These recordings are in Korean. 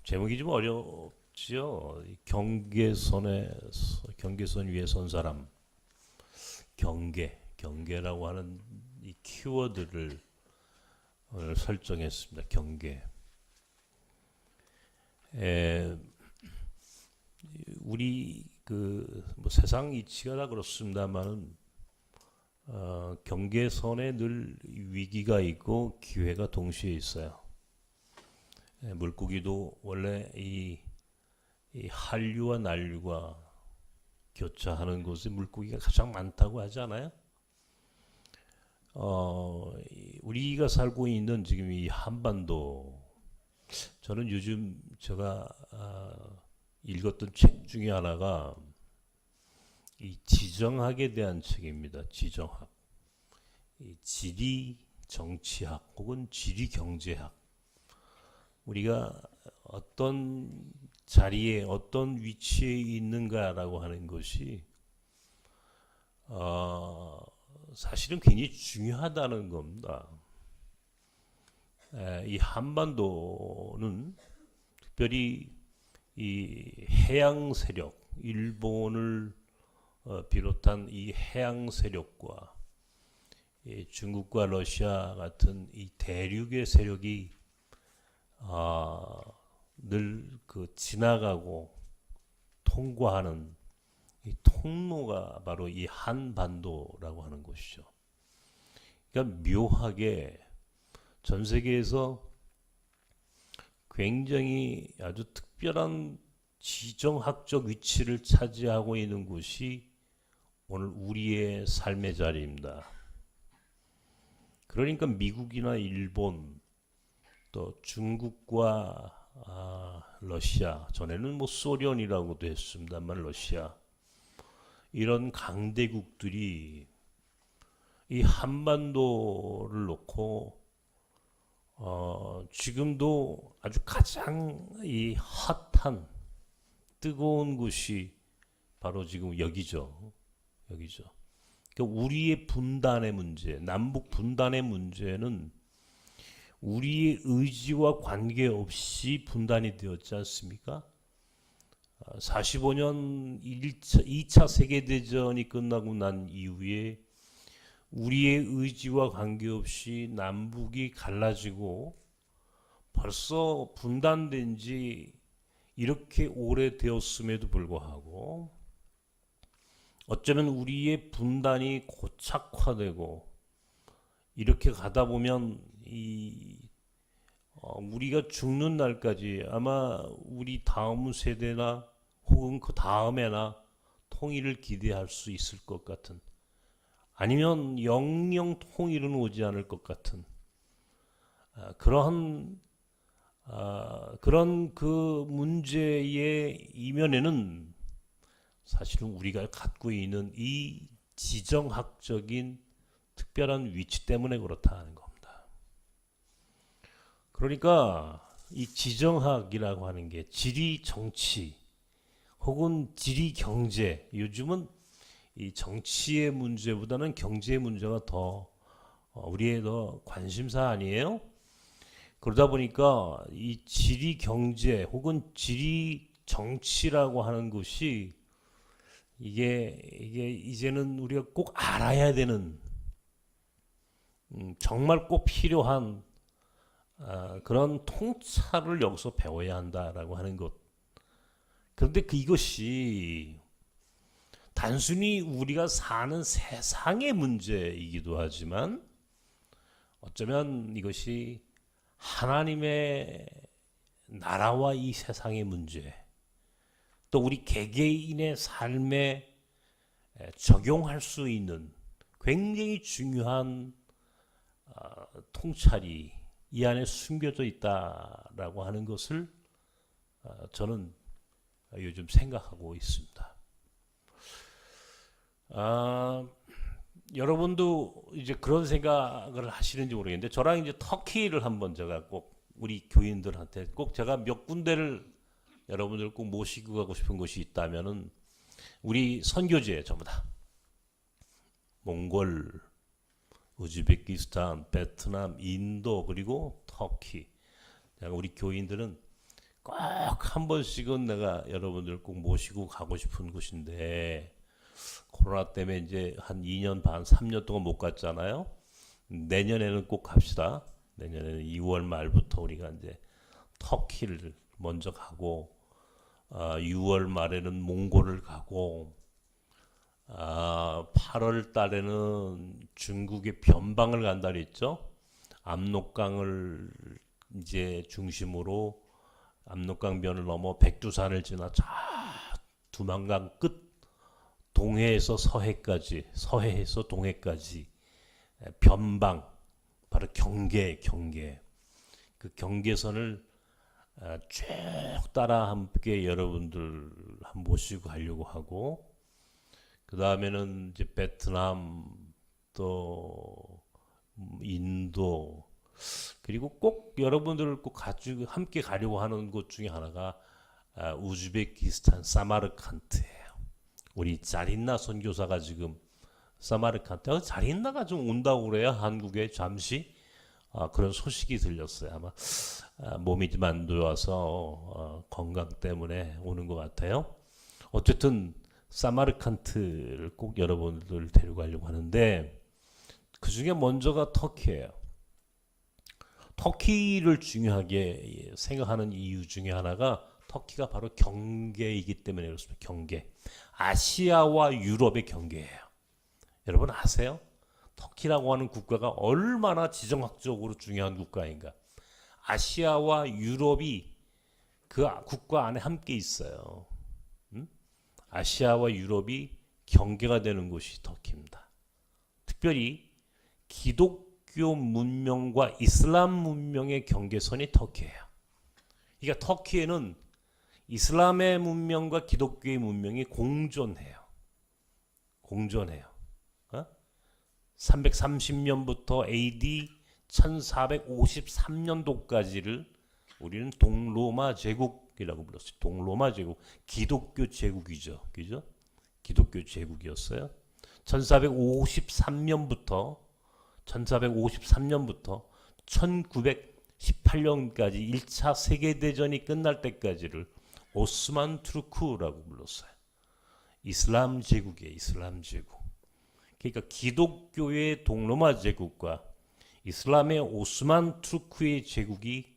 제목이 좀 어렵지요. 경계선 위에 선 사람, 경계라고 하는 이 키워드를 오늘 설정했습니다. 경계. 에, 우리 뭐 세상 이치가 다 그렇습니다만은 경계선에 늘 위기가 있고 기회가 동시에 있어요. 물고기도 원래 이 한류와 난류가 교차하는 곳에 물고기가 가장 많다고 하지 않아요? 우리가 살고 있는 지금 이 한반도, 저는 요즘 제가 읽었던 책 중에 하나가 이 지정학에 대한 책입니다. 지정학. 이 지리 정치학 혹은 지리 경제학. 우리가 어떤 자리에 어떤 위치에 있는가라고 하는 것이 사실은 굉장히 중요하다는 겁니다. 이 한반도는 특별히 이 해양 세력, 일본을 비롯한 이 해양 세력과 중국과 러시아 같은 이 대륙의 세력이 늘 지나가고 통과하는 이 통로가 바로 이 한반도라고 하는 것이죠. 그러니까 묘하게 전 세계에서 굉장히 아주 특별한 지정학적 위치를 차지하고 있는 곳이 오늘 우리의 삶의 자리입니다. 그러니까 미국이나 일본, 또 중국과 러시아, 전에는 뭐 소련이라고도 했습니다만 러시아, 이런 강대국들이 이 한반도를 놓고 지금도 아주 가장 이 핫한 뜨거운 곳이 바로 지금 여기죠. 여기죠. 그러니까 우리의 분단의 문제, 남북 분단의 문제는 우리의 의지와 관계없이 분단이 되었지 않습니까? 45년 2차 세계대전이 끝나고 난 이후에 우리의 의지와 관계없이 남북이 갈라지고 벌써 분단된 지 이렇게 오래되었음에도 불구하고 어쩌면 우리의 분단이 고착화되고 이렇게 가다 보면 우리가 죽는 날까지 아마 우리 다음 세대나 혹은 그 다음에나 통일을 기대할 수 있을 것 같은, 아니면 영영 통일은 오지 않을 것 같은 그런 그 문제의 이면에는 사실은 우리가 갖고 있는 이 지정학적인 특별한 위치 때문에 그렇다는 겁니다. 그러니까 이 지정학이라고 하는 게 지리 정치 혹은 지리 경제, 요즘은 이 정치의 문제보다는 경제의 문제가 더 우리의 더 관심사 아니에요? 그러다 보니까 이 지리 경제 혹은 지리 정치라고 하는 것이 이게 이제는 우리가 꼭 알아야 되는, 정말 꼭 필요한 그런 통찰을 여기서 배워야 한다라고 하는 것. 그런데 이것이 단순히 우리가 사는 세상의 문제이기도 하지만 어쩌면 이것이 하나님의 나라와 이 세상의 문제, 또 우리 개개인의 삶에 적용할 수 있는 굉장히 중요한 통찰이 이 안에 숨겨져 있다라고 하는 것을 저는 요즘 생각하고 있습니다. 여러분도 이제 그런 생각을 하시는지 모르겠는데, 저랑 이제 터키를 한번 제가 꼭 우리 교인들한테 꼭 제가 몇 군데를 여러분들 꼭 모시고 가고 싶은 곳이 있다면은 우리 선교지에 전부 다 몽골, 우즈베키스탄, 베트남, 인도 그리고 터키. 우리 교인들은 꼭 한 번씩은 내가 여러분들 꼭 모시고 가고 싶은 곳인데 코로나 때문에 이제 한 2년 반, 3년 동안 못 갔잖아요. 내년에는 꼭 갑시다. 내년에는 2월 말부터 우리가 이제 터키를 먼저 가고 6월 말에는 몽골을 가고 8월 달에는 중국의 변방을 간다 그랬죠. 압록강을 이제 중심으로 압록강변을 넘어 백두산을 지나 저 두만강 끝 동해에서 서해까지, 서해에서 동해까지 변방, 바로 경계 그 경계선을 쭉 따라 함께 여러분들 한 모시고 가려고 하고, 그 다음에는 이제 베트남, 또 인도, 그리고 꼭 여러분들을 꼭 가지고 함께 가려고 하는 곳 중에 하나가 우즈베키스탄 사마르칸트예요. 우리 자린나 선교사가 지금 사마르칸트, 자린나가 좀 온다고 그래요. 한국에 잠시 그런 소식이 들렸어요. 아마 몸이 좀 안 좋아서 건강 때문에 오는 것 같아요. 어쨌든 사마르칸트를 꼭 여러분들 데려가려고 하는데, 그 중에 먼저가 터키예요. 터키를 중요하게 생각하는 이유 중에 하나가 터키가 바로 경계이기 때문에 그렇습니다. 경계. 아시아와 유럽의 경계예요. 여러분 아세요? 터키라고 하는 국가가 얼마나 지정학적으로 중요한 국가인가. 아시아와 유럽이 그 국가 안에 함께 있어요. 아시아와 유럽이 경계가 되는 곳이 터키입니다. 특별히 기독교 문명과 이슬람 문명의 경계선이 터키예요. 그러니까 터키에는 이슬람의 문명과 기독교의 문명이 공존해요. 330년부터 AD 1453년도까지를 우리는 동로마 제국이라고 불렀어요. 동로마 제국, 기독교 제국이죠. 그죠? 기독교 제국이었어요. 1453년부터 1918년까지 1차 세계대전이 끝날 때까지를 오스만 투르크라고 불렀어요. 이슬람 제국이에요. 이슬람 제국. 그러니까 기독교의 동로마 제국과 이슬람의 오스만 투르크의 제국이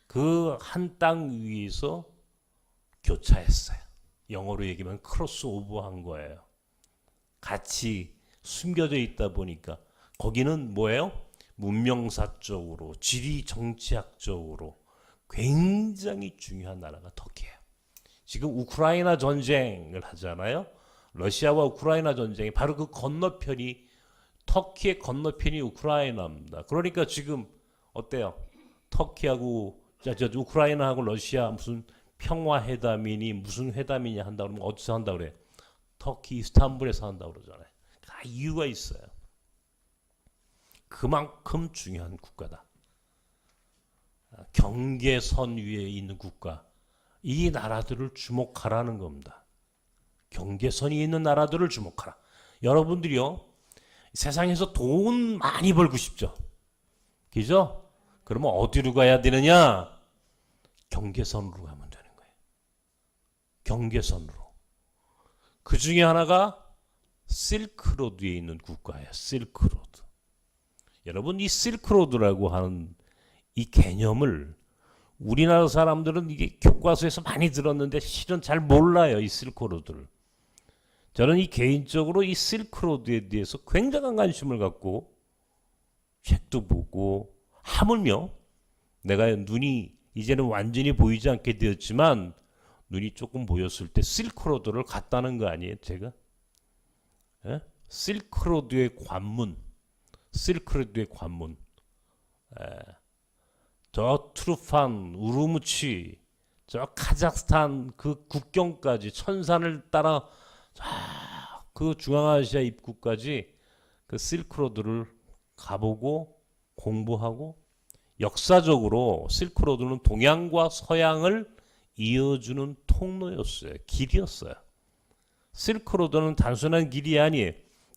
그 한 땅 위에서 교차했어요. 영어로 얘기하면 크로스 오버한 거예요. 같이 숨겨져 있다 보니까 거기는 뭐예요? 문명사적으로, 지리 정치학적으로 굉장히 중요한 나라가 터키예요. 지금 우크라이나 전쟁을 하잖아요. 러시아와 우크라이나 전쟁이 바로 그 건너편이, 터키의 건너편이 우크라이나입니다. 그러니까 지금 어때요? 터키하고 우크라이나하고 러시아 무슨 평화회담이니 무슨 회담이냐 한다 그러면 어디서 한다 그래? 터키 이스탄불에서 한다 그러잖아요. 다 이유가 있어요. 그만큼 중요한 국가다. 경계선 위에 있는 국가, 이 나라들을 주목하라는 겁니다. 경계선이 있는 나라들을 주목하라. 여러분들이요, 세상에서 돈 많이 벌고 싶죠? 그죠? 그러면 어디로 가야 되느냐? 경계선으로 가면 되는 거예요. 경계선으로. 그 중에 하나가 실크로드에 있는 국가예요. 실크로드. 여러분, 이 실크로드라고 하는 이 개념을 우리나라 사람들은 이게 교과서에서 많이 들었는데 실은 잘 몰라요. 이 실크로드를. 저는 이 개인적으로 이 실크로드에 대해서 굉장한 관심을 갖고 책도 보고, 하물며 내가 눈이 이제는 완전히 보이지 않게 되었지만 눈이 조금 보였을 때 실크로드를 갔다는 거 아니에요, 제가? 예? 실크로드의 관문, 실크로드의 관문. 저 트루판, 우르무치, 저 카자흐스탄 그 국경까지 천산을 따라 그 중앙아시아 입구까지 그 실크로드를 가보고 공부하고, 역사적으로 실크로드는 동양과 서양을 이어주는 통로였어요. 길이었어요. 실크로드는 단순한 길이 아니에요.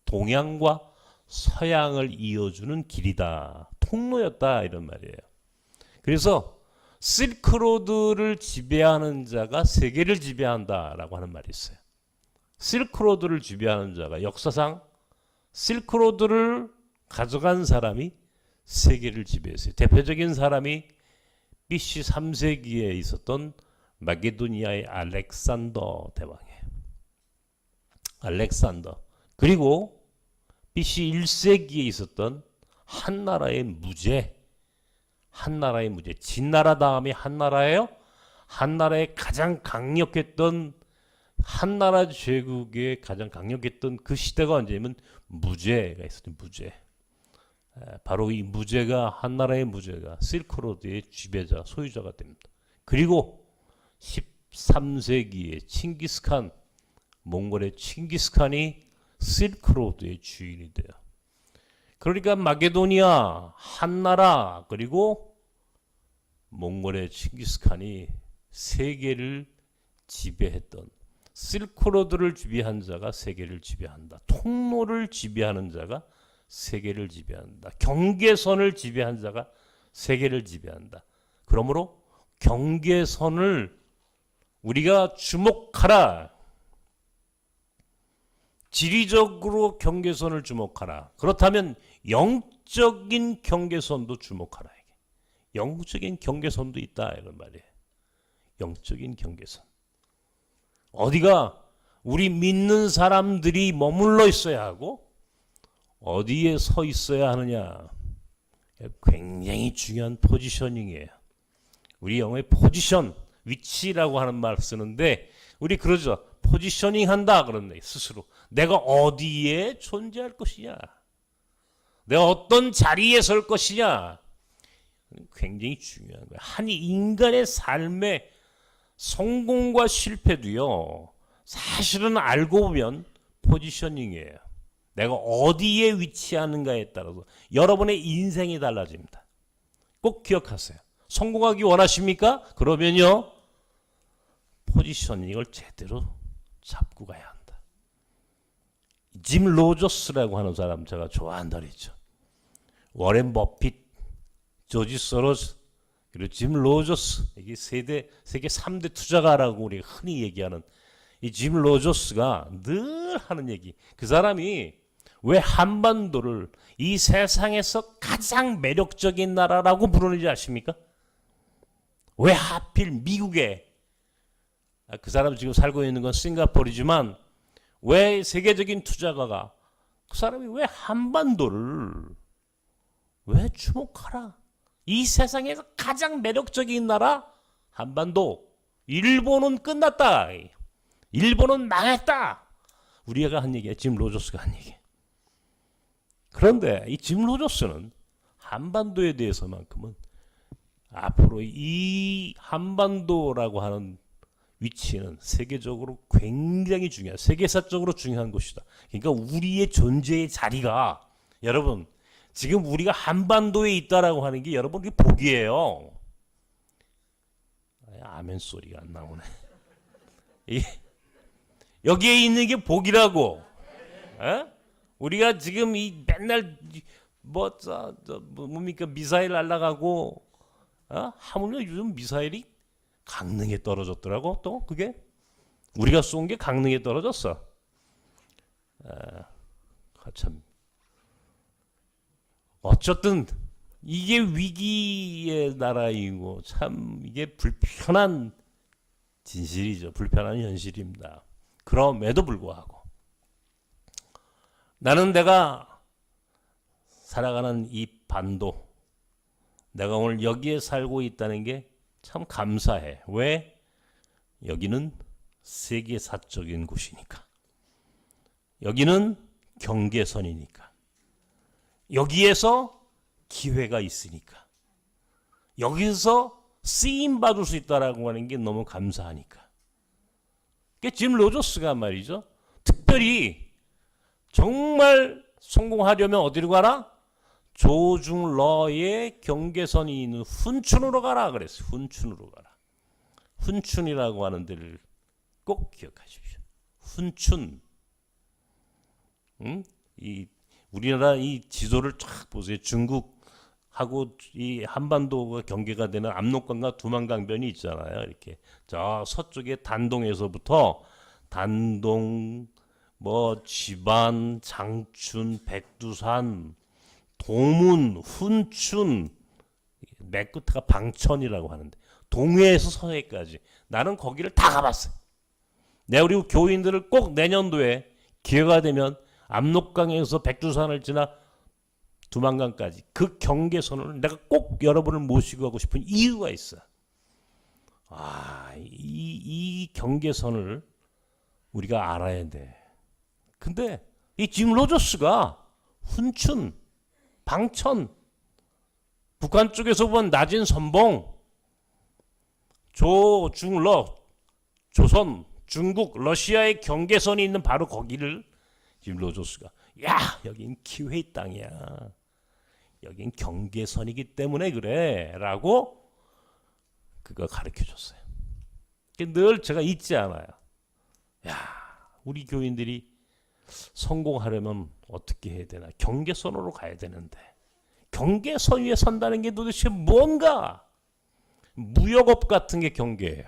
동양과 서양을 이어주는 길이다. 통로였다. 이런 말이에요. 그래서 실크로드를 지배하는 자가 세계를 지배한다라고 하는 말이 있어요. 실크로드를 지배하는 자가 역사상 실크로드를 가져간 사람이 세계를 지배했어요. 대표적인 사람이 BC 3세기에 있었던 마게도니아의 알렉산더 대왕이에요. 알렉산더. 그리고 BC 1세기에 있었던 한나라의 무제. 진나라 다음에 한나라예요. 한나라의 가장 강력했던 한나라 제국의 가장 강력했던 그 시대가 언제냐면 무제가 있었죠. 무제. 바로 이 무제가 한나라의 무제가 실크로드의 지배자 소유자가 됩니다. 그리고 13세기에 칭기스칸 몽골의 칭기스칸이 실크로드의 주인이 돼요. 그러니까 마게도니아, 한나라 그리고 몽골의 칭기스칸이 세계를 지배했던 실크로드를 지배한 자가 세계를 지배한다. 통로를 지배하는 자가 세계를 지배한다. 경계선을 지배한 자가 세계를 지배한다. 그러므로 경계선을 우리가 주목하라. 지리적으로 경계선을 주목하라. 그렇다면 영적인 경계선도 주목하라. 영적인 경계선도 있다 이런 말이에요. 영적인 경계선. 어디가 우리 믿는 사람들이 머물러 있어야 하고 어디에 서 있어야 하느냐. 굉장히 중요한 포지셔닝이에요. 우리 영어에 포지션, 위치라고 하는 말 쓰는데 우리 그러죠. 포지셔닝 한다 그러는데 스스로 내가 어디에 존재할 것이냐, 내가 어떤 자리에 설 것이냐, 굉장히 중요한 거예요. 한 인간의 삶의 성공과 실패도요 사실은 알고 보면 포지셔닝이에요. 내가 어디에 위치하는가에 따라서 여러분의 인생이 달라집니다. 꼭 기억하세요. 성공하기 원하십니까? 그러면요 포지셔닝을 제대로 잡고 가야 한다. 짐 로저스라고 하는 사람 제가 좋아한다 그랬죠. 워렌 버핏, 조지 소로스, 그리고 짐 로저스, 이게 세계 3대 투자가라고 우리가 흔히 얘기하는 이 짐 로저스가 늘 하는 얘기. 그 사람이 왜 한반도를 이 세상에서 가장 매력적인 나라라고 부르는지 아십니까? 왜 하필 미국에, 그 사람 지금 살고 있는 건 싱가포르지만 왜 세계적인 투자가가 그 사람이 왜 한반도를 왜 주목하라? 이 세상에서 가장 매력적인 나라 한반도. 일본은 끝났다. 일본은 망했다. 우리가 한 얘기야. 짐 로저스가 한 얘기. 그런데 이 짐 로저스는 한반도에 대해서만큼은 앞으로 이 한반도라고 하는 위치는 세계적으로 굉장히 중요한, 세계사적으로 중요한 곳이다. 그러니까 우리의 존재의 자리가, 여러분 지금 우리가 한반도에 있다라고 하는 게 여러분 이게 복이에요. 아멘 소리가 안 나오네. 여기에 있는 게 복이라고. 에? 우리가 지금 이 맨날 뭡니까 미사일 날아가고, 하물며 요즘 미사일이 강릉에 떨어졌더라고. 또 그게 우리가 쏜 게 강릉에 떨어졌어. 참 어쨌든 이게 위기의 나라이고 참 이게 불편한 진실이죠. 불편한 현실입니다. 그럼에도 불구하고 나는 내가 살아가는 이 반도, 내가 오늘 여기에 살고 있다는 게 참 감사해. 왜? 여기는 세계사적인 곳이니까. 여기는 경계선이니까. 여기에서 기회가 있으니까. 여기서 쓰임 받을 수 있다라고 하는 게 너무 감사하니까. 짐 로저스가 말이죠. 특별히 정말 성공하려면 어디로 가라? 조중러의 경계선이 있는 훈춘으로 가라 그랬어요. 훈춘으로 가라. 훈춘이라고 하는 데를 꼭 기억하십시오. 훈춘. 이 우리나라 이 지도를 쫙 보세요. 중국 하고 이 한반도가 경계가 되는 압록강과 두만강변이 있잖아요. 이렇게 저 서쪽에 단동에서부터 단동, 뭐 지반, 장춘, 백두산, 동문, 훈춘, 맨 끝에가 방천이라고 하는데 동해에서 서해까지 나는 거기를 다 가봤어요. 내가 우리 교인들을 꼭 내년도에 기회가 되면 압록강에서 백두산을 지나 두만강까지 그 경계선을 내가 꼭 여러분을 모시고 가고 싶은 이유가 있어. 이 경계선을 우리가 알아야 돼. 근데 이 짐 로저스가 훈춘, 방천, 북한 쪽에서 본 낮은 선봉, 조선, 중국, 러시아의 경계선이 있는 바로 거기를 짐 로저스가 여긴 기회의 땅이야. 여긴 경계선이기 때문에 그래 라고 그거 가르쳐줬어요. 늘 제가 잊지 않아요. 우리 교인들이 성공하려면 어떻게 해야 되나? 경계선으로 가야 되는데 경계선 위에 선다는 게 도대체 뭔가? 무역업 같은 게 경계예요.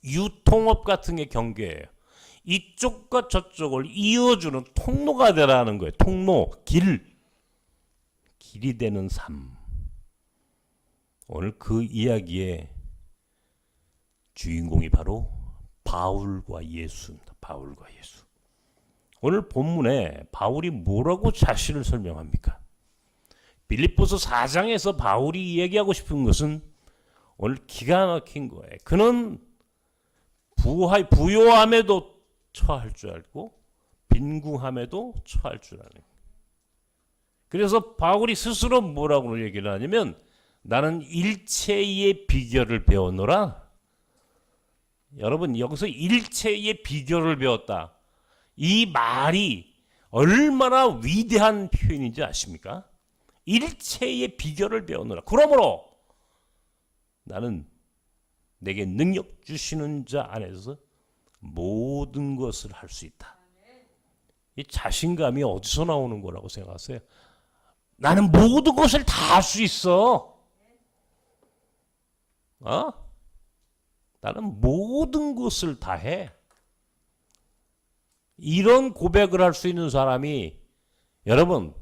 유통업 같은 게 경계예요. 이쪽과 저쪽을 이어주는 통로가 되라는 거예요. 통로, 길이 되는 삶. 오늘 그 이야기의 주인공이 바로 바울과 예수입니다. 바울과 예수. 오늘 본문에 바울이 뭐라고 자신을 설명합니까? 빌립보서 4장에서 바울이 얘기하고 싶은 것은 오늘 기가 막힌 거예요. 그는 부요함에도 처할 줄 알고 빈궁함에도 처할 줄 아는. 그래서 바울이 스스로 뭐라고 얘기를 하냐면 나는 일체의 비결을 배웠노라. 여러분 여기서 일체의 비결을 배웠다. 이 말이 얼마나 위대한 표현인지 아십니까? 일체의 비결을 배웠노라. 그러므로 나는 내게 능력 주시는 자 안에서 모든 것을 할 수 있다. 이 자신감이 어디서 나오는 거라고 생각하세요? 나는 모든 것을 다 할 수 있어. 나는 모든 것을 다 해. 이런 고백을 할 수 있는 사람이 여러분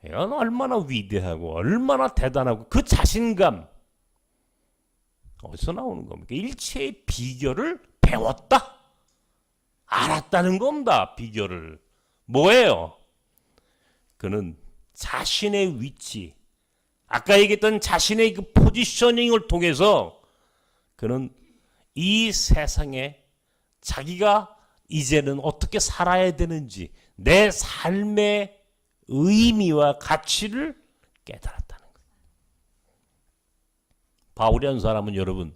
이건 얼마나 위대하고 얼마나 대단하고 그 자신감 어디서 나오는 겁니까? 일체의 비결을 배웠다. 알았다는 겁니다. 비결을. 뭐예요? 그는 자신의 위치, 아까 얘기했던 자신의 그 포지셔닝을 통해서 그는 이 세상에 자기가 이제는 어떻게 살아야 되는지 내 삶의 의미와 가치를 깨달았다는 거예요. 바울이라는 사람은 여러분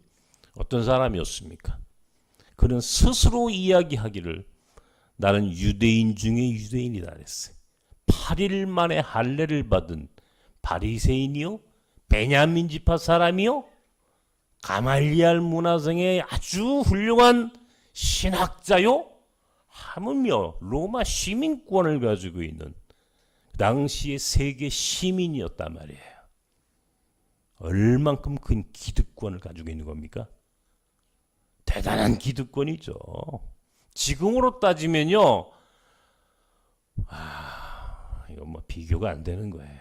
어떤 사람이었습니까? 그는 스스로 이야기하기를 나는 유대인 중에 유대인이다 그랬어요. 8일 만에 할례를 받은 바리새인이요, 베냐민 지파 사람이요, 가말리알 문화성의 아주 훌륭한 신학자요, 하물며 로마 시민권을 가지고 있는 그 당시의 세계 시민이었단 말이에요. 얼만큼 큰 기득권을 가지고 있는 겁니까? 대단한 기득권이죠. 지금으로 따지면요, 이건 뭐 비교가 안 되는 거예요.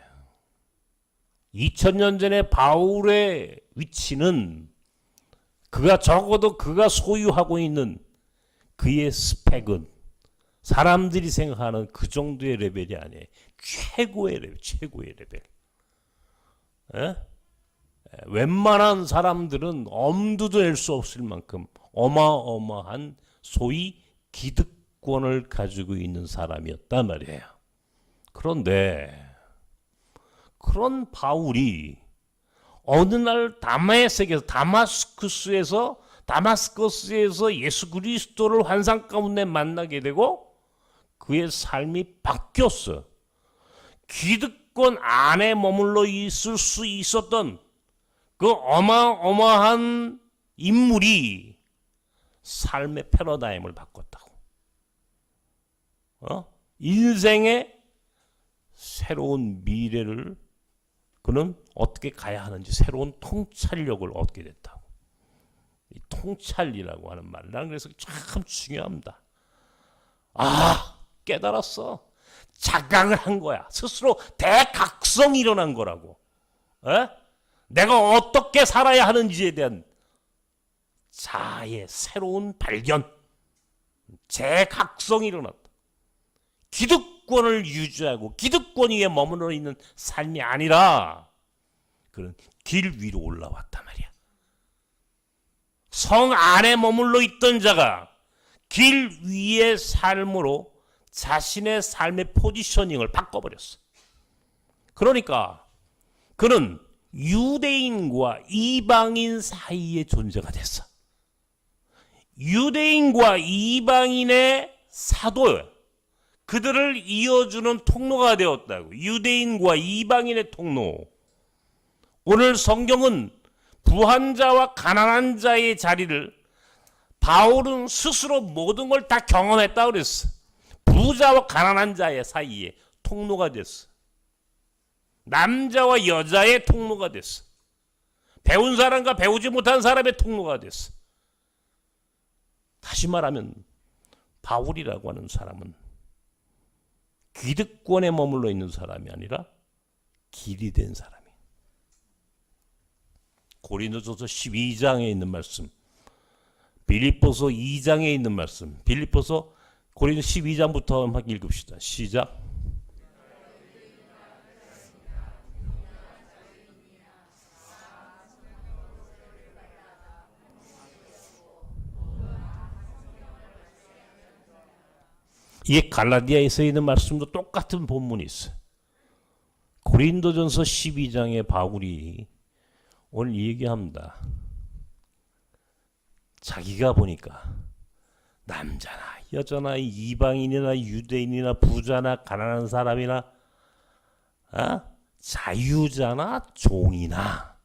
2000년 전에 바울의 위치는 적어도 그가 소유하고 있는 그의 스펙은 사람들이 생각하는 그 정도의 레벨이 아니에요. 최고의 레벨, 최고의 레벨. 웬만한 사람들은 엄두도 낼 수 없을 만큼 어마어마한 소위 기득권을 가지고 있는 사람이었단 말이에요. 그런데 그런 바울이 어느 날 다마스커스에서 예수 그리스도를 환상 가운데 만나게 되고 그의 삶이 바뀌었어. 기득권 안에 머물러 있을 수 있었던 그 어마어마한 인물이 삶의 패러다임을 바꿨다고. 인생의 새로운 미래를 그는 어떻게 가야 하는지 새로운 통찰력을 얻게 됐다고. 이 통찰이라고 하는 말, 나는 그래서 참 중요합니다. 깨달았어. 자각을 한 거야. 스스로 대각성이 일어난 거라고. 내가 어떻게 살아야 하는지에 대한 자아의 새로운 발견, 재각성이 일어났다. 기득권을 유지하고 기득권 위에 머물러 있는 삶이 아니라 그는 길 위로 올라왔단 말이야. 성 안에 머물러 있던 자가 길 위의 삶으로 자신의 삶의 포지셔닝을 바꿔버렸어. 그러니까 그는 유대인과 이방인 사이의 존재가 됐어. 유대인과 이방인의 사도, 그들을 이어주는 통로가 되었다고. 유대인과 이방인의 통로. 오늘 성경은 부한 자와 가난한 자의 자리를 바울은 스스로 모든 걸 다 경험했다고 그랬어. 부자와 가난한 자의 사이에 통로가 됐어. 남자와 여자의 통로가 됐어. 배운 사람과 배우지 못한 사람의 통로가 됐어. 다시 말하면 바울이라고 하는 사람은 기득권에 머물러 있는 사람이 아니라 길이 된 사람이에요. 고린도전서 12장에 있는 말씀, 빌립보서 2장에 있는 말씀, 빌립보서 고린도 12장부터 한번 읽읍시다. 시작. 이게 갈라디아에서 있는 말씀도 똑같은 본문이 있어요. 고린도전서 12장에 바울이 오늘 얘기합니다. 자기가 보니까 남자나 여자나 이방인이나 유대인이나 부자나 가난한 사람이나 자유자나 종이나,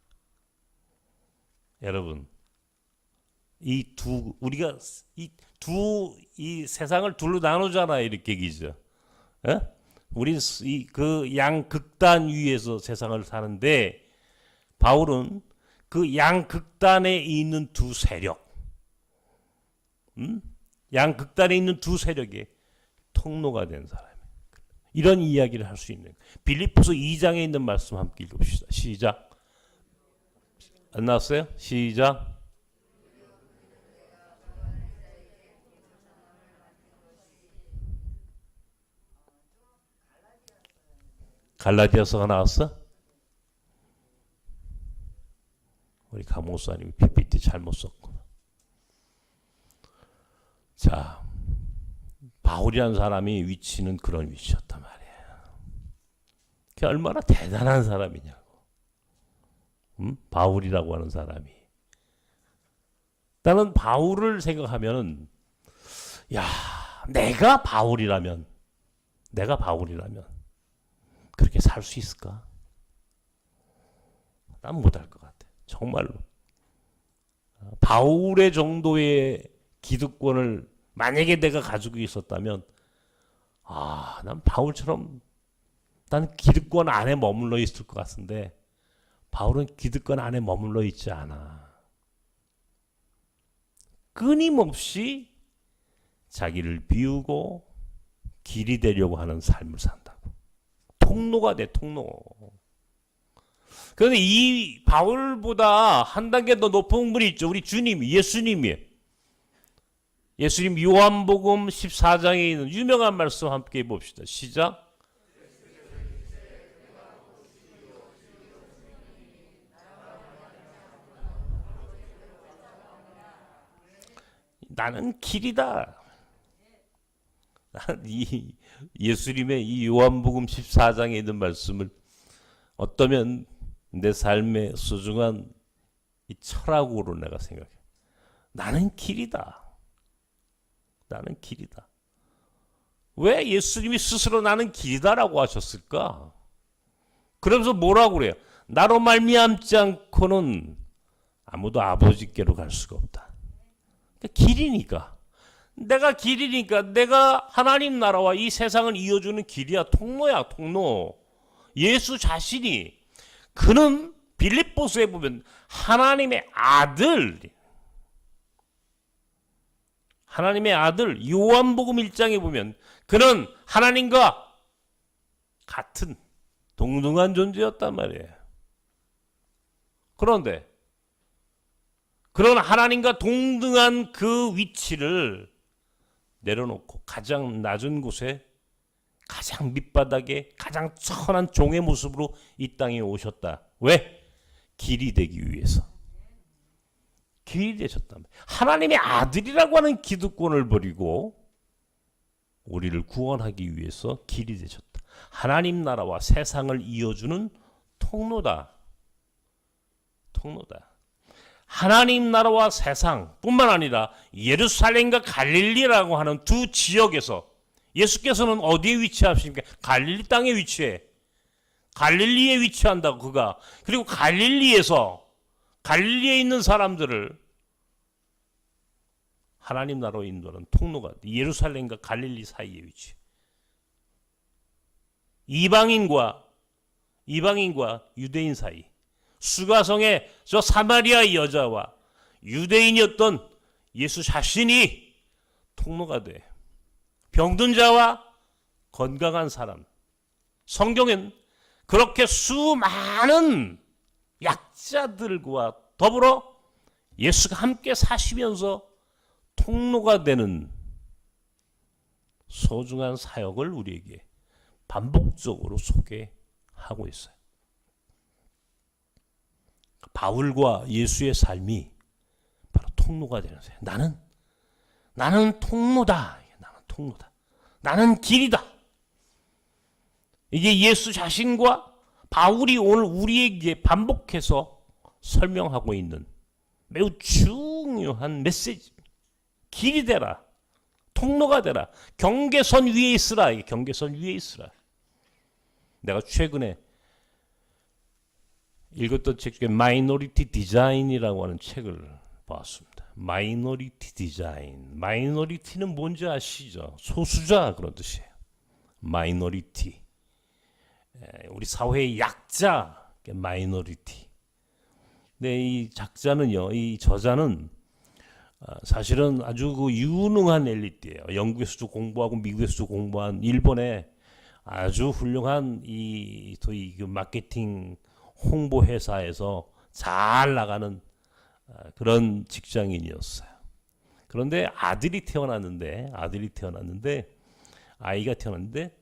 여러분 우리가 이 세상을 둘로 나누잖아요. 이렇게 기죠. 우리 그 양극단 위에서 세상을 사는데 바울은 그 양극단에 있는 두 세력, 양극단에 있는 두 세력의 통로가 된 사람이에요. 이런 이야기를 할 수 있는 거예요. 빌립보서 2장에 있는 말씀 함께 읽읍시다. 시작. 안 나왔어요? 시작. 갈라디아서가 나왔어? 우리 강목사님이 PPT 잘못 썼구나. 자, 바울이라는 사람이 위치는 그런 위치였단 말이에요. 그게 얼마나 대단한 사람이냐고. 바울이라고 하는 사람이. 나는 바울을 생각하면은, 내가 바울이라면 그렇게 살 수 있을까? 난 못할 것 같아. 정말로. 바울의 정도의 기득권을 만약에 내가 가지고 있었다면, 난 바울처럼, 난 기득권 안에 머물러 있을 것 같은데, 바울은 기득권 안에 머물러 있지 않아. 끊임없이 자기를 비우고 길이 되려고 하는 삶을 산다고. 통로가 돼, 통로. 그런데 이 바울보다 한 단계 더 높은 분이 있죠. 우리 주님이, 예수님 요한복음 14장에 있는 유명한 말씀 함께 봅시다. 시작. 나는 길이다. 이 예수님의 이 요한복음 14장에 있는 말씀을 어떠면 내 삶의 소중한 이 철학으로 내가 생각해. 나는 길이다. 나는 길이다. 왜 예수님이 스스로 나는 길이다라고 하셨을까? 그러면서 뭐라고 그래요? 나로 말미암지 않고는 아무도 아버지께로 갈 수가 없다. 그러니까 길이니까. 내가 길이니까 내가 하나님 나라와 이 세상을 이어주는 길이야. 통로야, 통로. 예수 자신이 그는 빌립보서에 보면 하나님의 아들 요한복음 1장에 보면 그는 하나님과 같은 동등한 존재였단 말이에요. 그런데 그런 하나님과 동등한 그 위치를 내려놓고 가장 낮은 곳에 가장 밑바닥에 가장 천한 종의 모습으로 이 땅에 오셨다. 왜? 길이 되기 위해서. 길이 되셨단 말이에요. 하나님의 아들이라고 하는 기득권을 버리고 우리를 구원하기 위해서 길이 되셨다. 하나님 나라와 세상을 이어주는 통로다. 하나님 나라와 세상뿐만 아니라 예루살렘과 갈릴리라고 하는 두 지역에서 예수께서는 어디에 위치하십니까? 갈릴리 땅에 위치해. 갈릴리에 위치한다고 그가. 그리고 갈릴리에 있는 사람들을 하나님 나라로 인도하는 통로가 예루살렘과 갈릴리 사이에 위치해. 이방인과 유대인 사이. 수가성의 저 사마리아 여자와 유대인이었던 예수 자신이 통로가 돼. 병든 자와 건강한 사람. 성경엔 그렇게 수많은 약자들과 더불어 예수가 함께 사시면서 통로가 되는 소중한 사역을 우리에게 반복적으로 소개하고 있어요. 바울과 예수의 삶이 바로 통로가 되는 거예요. 나는 통로다. 나는 길이다. 이게 예수 자신과 바울이 오늘 우리에게 반복해서 설명하고 있는 매우 중요한 메시지. 길이 되라. 통로가 되라. 경계선 위에 있으라. 경계선 위에 있으라. 내가 최근에 읽었던 책 중에 마이너리티 디자인이라고 하는 책을 봤습니다. 마이너리티 디자인. 마이너리티는 뭔지 아시죠? 소수자 그런 뜻이에요. 마이너리티. 우리 사회의 약자 마이너리티. 근데 이 작자는요, 이 저자는 사실은 아주 그 유능한 엘리트예요. 영국에서도 공부하고 미국에서도 공부한 일본의 아주 훌륭한 그 마케팅 홍보 회사에서 잘 나가는 그런 직장인이었어요. 그런데 아이가 태어났는데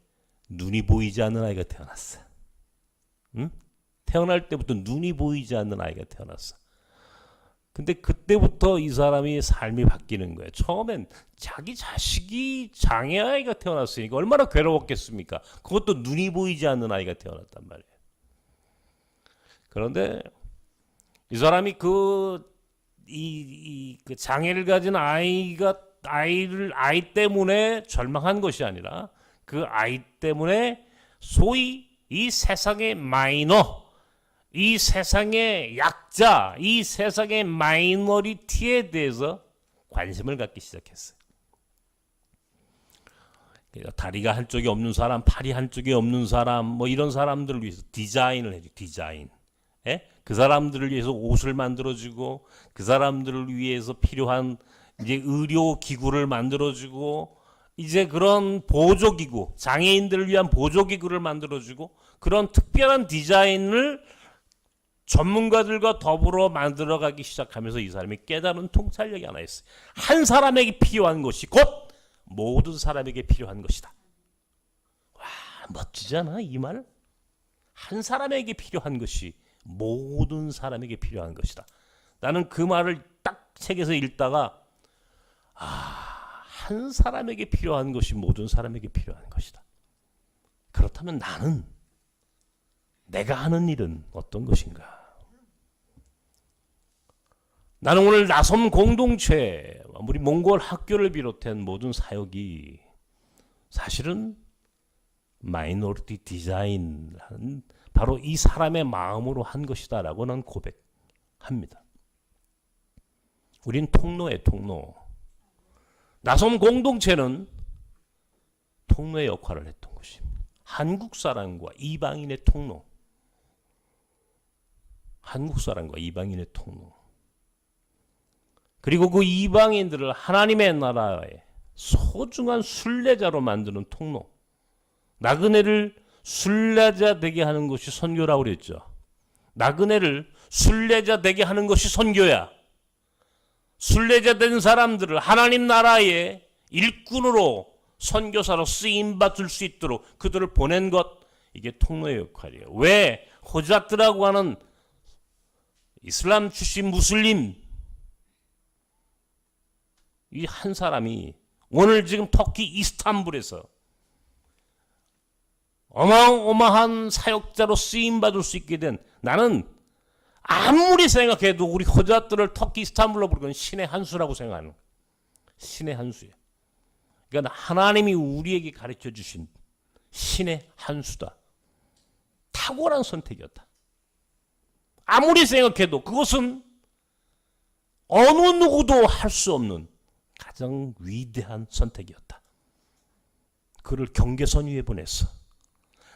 눈이 보이지 않는 아이가 태어났어. 응? 태어날 때부터 눈이 보이지 않는 아이가 태어났어. 근데 그때부터 이 사람이 삶이 바뀌는 거예요. 처음엔 자기 자식이 장애아이가 태어났으니까 얼마나 괴로웠겠습니까? 그것도 눈이 보이지 않는 아이가 태어났단 말이에요. 그런데 이 사람이 그 장애를 가진 아이 때문에 절망한 것이 아니라 그 아이 때문에 소위 이 세상의 마이너, 이 세상의 약자, 이 세상의 마이너리티에 대해서 관심을 갖기 시작했어요. 다리가 한쪽이 없는 사람, 팔이 한쪽이 없는 사람, 뭐 이런 사람들을 위해서 디자인을 해줘. 디자인. 예? 그 사람들을 위해서 옷을 만들어주고, 그 사람들을 위해서 필요한 이제 의료 기구를 만들어주고, 이제 그런 보조기구, 장애인들을 위한 보조기구를 만들어주고, 그런 특별한 디자인을 전문가들과 더불어 만들어가기 시작하면서 이 사람이 깨달은 통찰력이 하나 있어요. 한 사람에게 필요한 것이 곧 모든 사람에게 필요한 것이다. 와, 멋지지 않아? 이 말? 한 사람에게 필요한 것이 모든 사람에게 필요한 것이다. 나는 그 말을 딱 책에서 읽다가 한 사람에게 필요한 것이 모든 사람에게 필요한 것이다. 그렇다면 내가 하는 일은 어떤 것인가? 나는 오늘 나섬 공동체, 우리 몽골 학교를 비롯한 모든 사역이 사실은 마이너리티 디자인하는 바로 이 사람의 마음으로 한 것이다라고 는 고백합니다. 우린 통로에 통로. 나섬 공동체는 통로의 역할을 했던 것입니다. 한국 사람과 이방인의 통로. 한국 사람과 이방인의 통로. 그리고 그 이방인들을 하나님의 나라의 소중한 순례자로 만드는 통로. 나그네를 순례자 되게 하는 것이 선교라고 그랬죠. 나그네를 순례자 되게 하는 것이 선교야. 순례자 된 사람들을 하나님 나라의 일꾼으로 선교사로 쓰임받을 수 있도록 그들을 보낸 것, 이게 통로의 역할이에요. 왜? 호자트라고 하는 이슬람 출신 무슬림 이 한 사람이 오늘 지금 터키 이스탄불에서 어마어마한 사역자로 쓰임받을 수 있게 된, 나는 아무리 생각해도 우리 호자트를 터키 이스탄불로 부르는 신의 한 수라고 생각하는 거예요. 신의 한 수예요. 그러니까 하나님이 우리에게 가르쳐 주신 신의 한 수다. 탁월한 선택이었다. 아무리 생각해도 그것은 어느 누구도 할 수 없는 가장 위대한 선택이었다. 그를 경계선 위에 보냈어.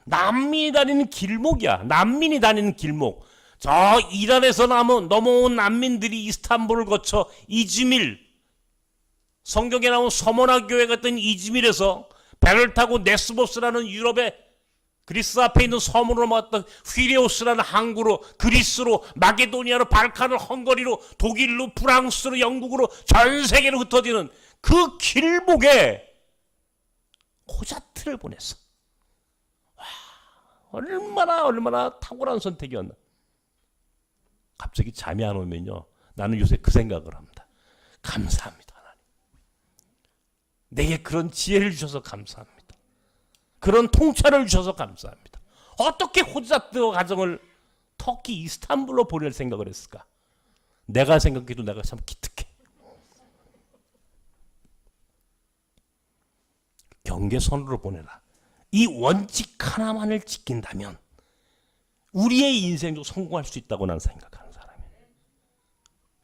난민이 다니는 길목이야. 난민이 다니는 길목. 저 이란에서 넘어온 난민들이 이스탄불을 거쳐 이즈밀, 성경에 나온 서머나 교회 같은 이즈밀에서 배를 타고 네스보스라는 유럽의 그리스 앞에 있는 섬으로 넘어갔던 휘레오스라는 항구로, 그리스로, 마게도니아로, 발칸으로, 헝가리로, 독일로, 프랑스로, 영국으로 전 세계로 흩어지는 그 길목에 호자트를 보냈어. 와, 얼마나 탁월한 선택이었나. 갑자기 잠이 안 오면요, 나는 요새 그 생각을 합니다. 감사합니다, 하나님. 내게 그런 지혜를 주셔서 감사합니다. 그런 통찰을 주셔서 감사합니다. 어떻게 호자트 가정을 터키 이스탄불로 보낼 생각을 했을까? 내가 생각해도 내가 참 기특해. 경계선으로 보내라. 이 원칙 하나만을 지킨다면 우리의 인생도 성공할 수 있다고 난 생각하는 사람이에요.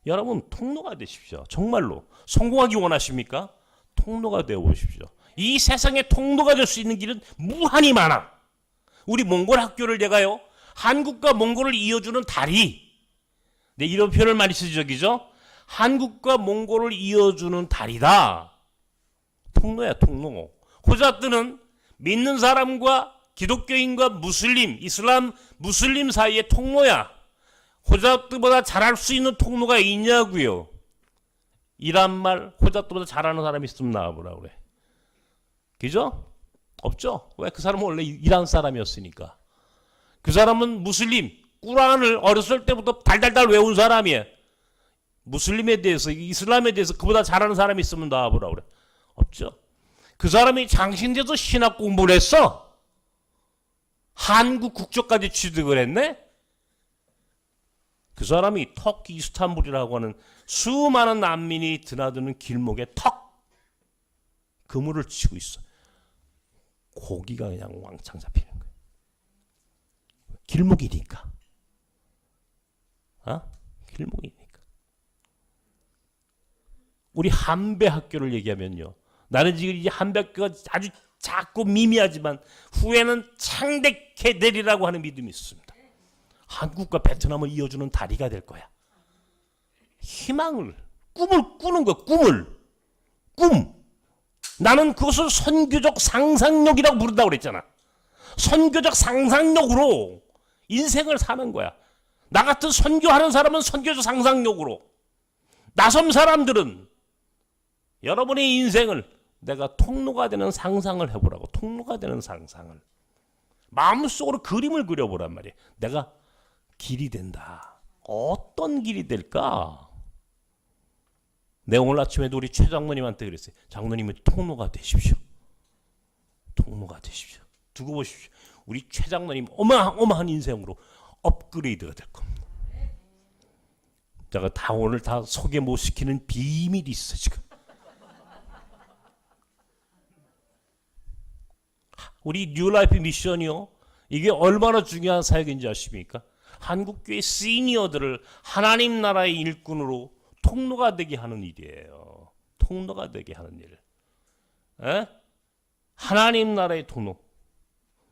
여러분, 통로가 되십시오. 정말로 성공하기 원하십니까? 통로가 되어 보십시오. 이 세상에 통로가 될 수 있는 길은 무한히 많아. 우리 몽골 학교를 내가요, 한국과 몽골을 이어주는 다리. 네, 이런 표현을 많이 쓰죠, 적이죠? 한국과 몽골을 이어주는 다리다. 통로야, 통로. 호자트는 믿는 사람과 기독교인과 무슬림, 이슬람, 무슬림 사이의 통로야. 호자트보다 잘할 수 있는 통로가 있냐고요. 이란 말 호자트보다 잘하는 사람이 있으면 나와보라 그래. 그죠? 없죠? 왜? 그 사람은 원래 이란 사람이었으니까. 그 사람은 무슬림, 꾸란을 어렸을 때부터 달달달 외운 사람이에요. 무슬림에 대해서, 이슬람에 대해서 그보다 잘하는 사람이 있으면 나와보라 그래. 없죠? 그 사람이 장신돼서 신학 공부를 했어. 한국 국적까지 취득을 했네. 그 사람이 터키 이스탄불이라고 하는 수많은 난민이 드나드는 길목에 턱 그물을 치고 있어. 고기가 그냥 왕창 잡히는 거예요. 길목이니까. 길목이니까. 우리 한배 학교를 얘기하면요, 나는 지금 이 한배 학교가 아주 작고 미미하지만 후에는 창대케 되리라고 하는 믿음이 있습니다. 한국과 베트남을 이어주는 다리가 될 거야. 희망을, 꿈을 꾸는 거야. 꿈. 나는 그것을 선교적 상상력이라고 부른다고 그랬잖아. 선교적 상상력으로 인생을 사는 거야. 나 같은 선교하는 사람은 선교적 상상력으로, 나섬 사람들은 여러분의 인생을 내가 통로가 되는 상상을 해보라고. 통로가 되는 상상을 마음속으로 그림을 그려보란 말이에요. 내가 길이 된다. 어떤 길이 될까? 내가 오늘 아침에도 우리 최 장로님한테 그랬어요. 장로님은 통로가 되십시오. 통로가 되십시오. 두고 보십시오. 우리 최 장로님 어마어마한 인생으로 업그레이드가 될 겁니다. 제가 다 오늘 다 소개 못 시키는 비밀이 있어 지금. 우리 뉴라이프 미션이요, 이게 얼마나 중요한 사역인지 아십니까? 한국교회 시니어들을 하나님 나라의 일꾼으로 통로가 되게 하는 일이에요. 통로가 되게 하는 일. 하나님 나라의 통로.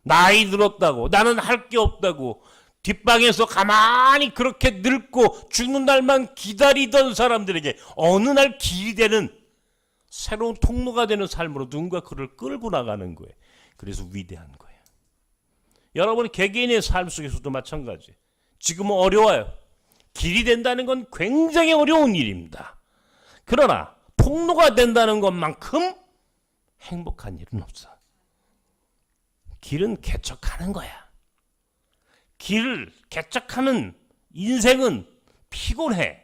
나이 들었다고, 나는 할 게 없다고, 뒷방에서 가만히 그렇게 늙고 죽는 날만 기다리던 사람들에게 어느 날 길이 되는 새로운 통로가 되는 삶으로 누군가 그를 끌고 나가는 거예요. 그래서 위대한 거예요. 여러분 개개인의 삶 속에서도 마찬가지. 지금은 어려워요. 길이 된다는 건 굉장히 어려운 일입니다. 그러나 통로가 된다는 것만큼 행복한 일은 없어. 길은 개척하는 거야. 길을 개척하는 인생은 피곤해.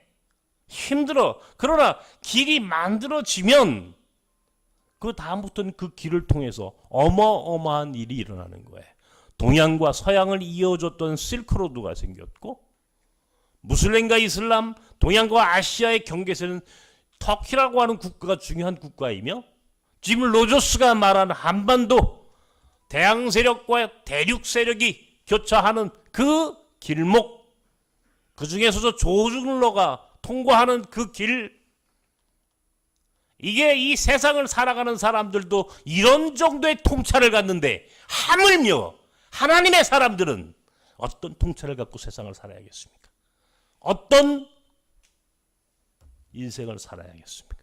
힘들어. 그러나 길이 만들어지면 그 다음부터는 그 길을 통해서 어마어마한 일이 일어나는 거예요. 동양과 서양을 이어줬던 실크로드가 생겼고 무슬림과 이슬람, 동양과 아시아의 경계선은 터키라고 하는 국가가 중요한 국가이며 짐 로저스가 말하는 한반도 대양 세력과 대륙 세력이 교차하는 그 길목, 그 중에서도 조중로가 통과하는 그 길, 이게 이 세상을 살아가는 사람들도 이런 정도의 통찰을 갖는데 하물며 하나님의 사람들은 어떤 통찰을 갖고 세상을 살아야겠습니까? 어떤 인생을 살아야겠습니까?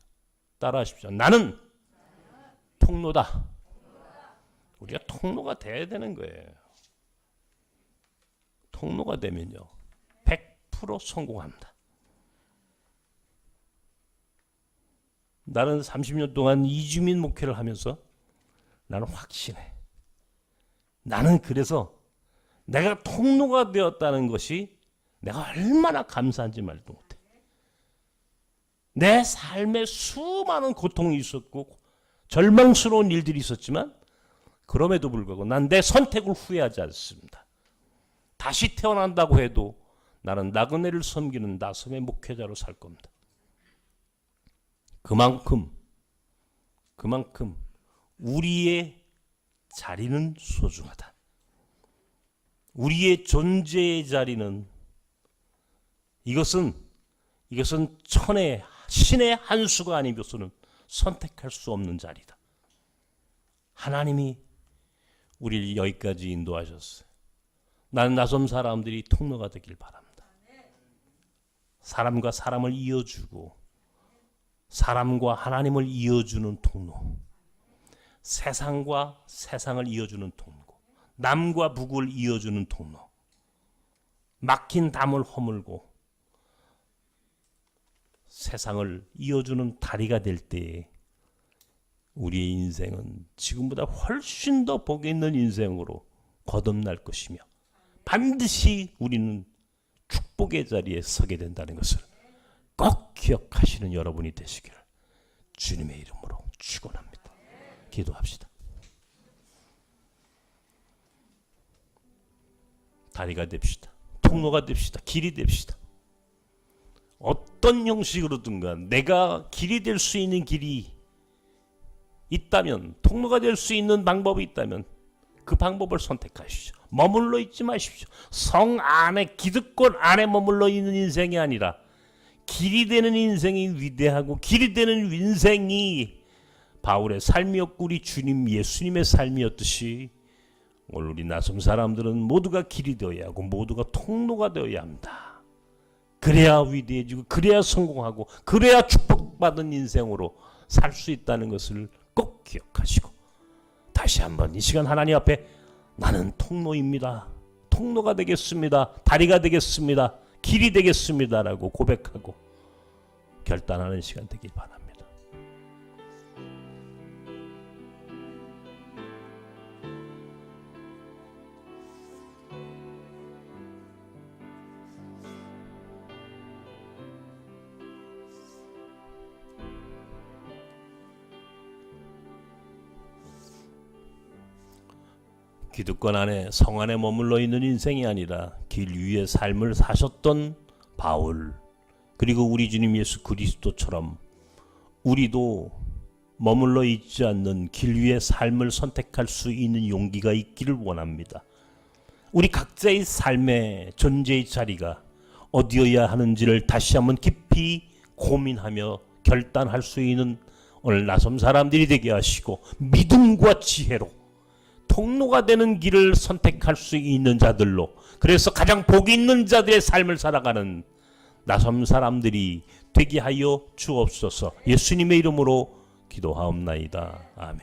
따라하십시오. 나는 통로다. 우리가 통로가 돼야 되는 거예요. 통로가 되면요 100% 성공합니다. 나는 30년 동안 이주민 목회를 하면서 나는 확신해. 나는 그래서 내가 통로가 되었다는 것이 내가 얼마나 감사한지 말도 못해. 내 삶에 수많은 고통이 있었고 절망스러운 일들이 있었지만 그럼에도 불구하고 난 내 선택을 후회하지 않습니다. 다시 태어난다고 해도 나는 나그네를 섬기는 나섬의 목회자로 살 겁니다. 그만큼 우리의 자리는 소중하다. 우리의 존재의 자리는 이것은 신의 한 수가 아니면서는 선택할 수 없는 자리다. 하나님이 우리를 여기까지 인도하셨어요. 나는 나섬 사람들이 통로가 되길 바랍니다. 사람과 사람을 이어주고 사람과 하나님을 이어주는 통로, 세상과 세상을 이어주는 통로, 남과 북을 이어주는 통로, 막힌 담을 허물고 세상을 이어주는 다리가 될 때에 우리의 인생은 지금보다 훨씬 더 복이 있는 인생으로 거듭날 것이며 반드시 우리는 축복의 자리에 서게 된다는 것을 꼭 기억하시는 여러분이 되시기를 주님의 이름으로 축원합니다. 기도합시다. 다리가 됩시다. 통로가 됩시다. 길이 됩시다. 어떤 형식으로든가 내가 길이 될 수 있는 길이 있다면, 통로가 될 수 있는 방법이 있다면 그 방법을 선택하시죠. 머물러 있지 마십시오. 성 안에, 기득권 안에 머물러 있는 인생이 아니라 길이 되는 인생이 위대하고 길이 되는 인생이 바울의 삶이었고 우리 주님 예수님의 삶이었듯이 오늘 우리 나섬 사람들은 모두가 길이 되어야 하고 모두가 통로가 되어야 합니다. 그래야 위대해지고 그래야 성공하고 그래야 축복받은 인생으로 살 수 있다는 것을 꼭 기억하시고 다시 한번 이 시간 하나님 앞에 나는 통로입니다. 통로가 되겠습니다. 다리가 되겠습니다. 길이 되겠습니다라고 고백하고 결단하는 시간 되길 바랍니다. 기득권 안에 성 안에 머물러 있는 인생이 아니라 길 위의 삶을 사셨던 바울 그리고 우리 주님 예수 그리스도처럼 우리도 머물러 있지 않는 길 위의 삶을 선택할 수 있는 용기가 있기를 원합니다. 우리 각자의 삶의 존재의 자리가 어디여야 하는지를 다시 한번 깊이 고민하며 결단할 수 있는 오늘 나섬 사람들이 되게 하시고 믿음과 지혜로 통로가 되는 길을 선택할 수 있는 자들로, 그래서 가장 복이 있는 자들의 삶을 살아가는 나섬 사람들이 되게 하여 주옵소서. 예수님의 이름으로 기도하옵나이다. 아멘.